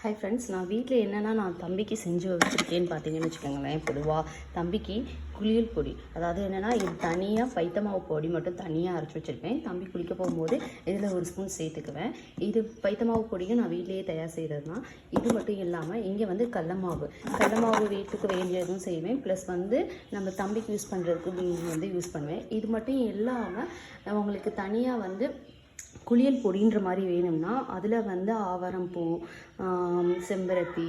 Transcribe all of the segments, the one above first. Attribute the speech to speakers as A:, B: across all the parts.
A: Hi friends, நான் வீட்டில் என்னென்னா நான் தம்பிக்கு செஞ்சு வச்சுருக்கேன்னு பார்த்தீங்கன்னு வச்சுக்கோங்களேன். பொதுவாக தம்பிக்கு குளியல் பொடி, அதாவது என்னென்னா இது தனியாக பைத்தமாவு பொடி மட்டும் தனியாக அரைச்சி வச்சுருப்பேன். தம்பி குளிக்க போகும்போது இதில் ஒரு ஸ்பூன் சேர்த்துக்குவேன். இது பைத்தமாவு பொடியும் நான் வீட்டிலேயே தயார் செய்கிறது தான். இது மட்டும் இல்லாமல் இங்கே வந்து கடலமாவு வீட்டுக்கு வேண்டியதும் செய்வேன். ப்ளஸ் வந்து நம்ம தம்பிக்கு யூஸ் பண்ணுறதுக்கு வந்து யூஸ் பண்ணுவேன். இது மட்டும் இல்லாமல் உங்களுக்கு தனியாக வந்து குளியல் பொடின்ற மாதிரி வேணும்னா அதில் வந்து ஆவாரம்பூ, செம்பருத்தி,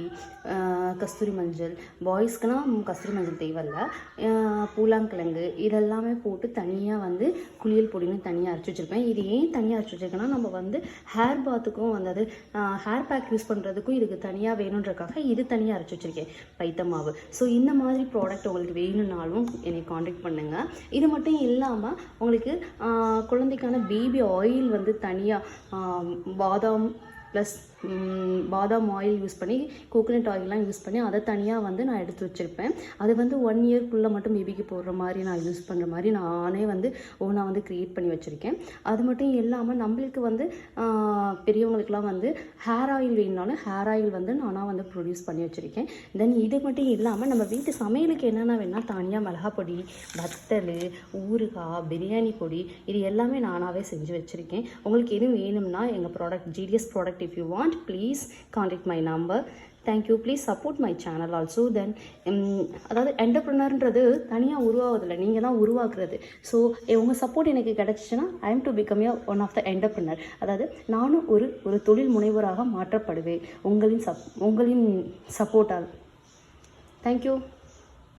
A: கஸ்தூரி மஞ்சள், பாய்ஸ்க்குனால் கஸ்தூரி மஞ்சள் தேவையில்ல, பூலாங்கிழங்கு இதெல்லாமே போட்டு தனியாக வந்து குளியல் பொடின்னு தனியாக அரைச்சி வச்சுருப்பேன். இது ஏன் தனியாக அரைச்சி வச்சுருக்கேன்னா, நம்ம வந்து ஹேர் பாத்துக்கும் வந்து ஹேர் பேக் யூஸ் பண்ணுறதுக்கும் இதுக்கு தனியாக வேணுன்றக்காக இது தனியாக அரைச்சி வச்சுருக்கேன் பைத்தமாவு. ஸோ இந்த மாதிரி ப்ராடக்ட் உங்களுக்கு வேணும்னாலும் என்னை காண்டாக்ட் பண்ணுங்கள். இது மட்டும் இல்லாமல் உங்களுக்கு குழந்தைக்கான பேபி ஆயில் வந்து தனியாக பாதாம் ஆயில் யூஸ் பண்ணி, கோகோனட் ஆயிலெலாம் யூஸ் பண்ணி அதை தனியாக வந்து நான் எடுத்து வச்சுருப்பேன். அது வந்து 1 இயர்க்குள்ளே மட்டும் பேபிக்கு போடுற மாதிரி நான் யூஸ் பண்ணுற மாதிரி நானே வந்து ஓனாக வந்து க்ரியேட் பண்ணி வச்சுருக்கேன். அது மட்டும் இல்லாமல் நம்மளுக்கு வந்து பெரியவங்களுக்கெலாம் வந்து ஹேர் ஆயில் வேணுனாலும் ஹேர் ஆயில் வந்து நானாக வந்து ப்ரொடியூஸ் பண்ணி வச்சுருக்கேன். தென் இது மட்டும் இல்லாமல் நம்ம வீட்டு சமையலுக்கு என்னென்ன வேணால் தனியாக மிளகா பொடி, வத்தல், ஊறுகாய், பிரியாணி பொடி இது எல்லாமே நானாகவே செஞ்சு வச்சுருக்கேன். உங்களுக்கு எதுவும் வேணும்னா எங்கள் product GDS product if you want, please contact my number. Thank you. Please support my channel also. Then அதாவது என்டர்ப்ரனர்ன்றது தனியாக உருவாவதில்லை, நீங்கள் தான் உருவாக்குறது. ஸோ உங்கள் சப்போர்ட் எனக்கு கிடச்சிச்சின்னா I am to become one of the entrepreneur. அதாவது நானும் ஒரு தொழில் முனைவராக மாற்றப்படுவேன் உங்களின் சப்போர்ட்டால். தேங்க்யூ.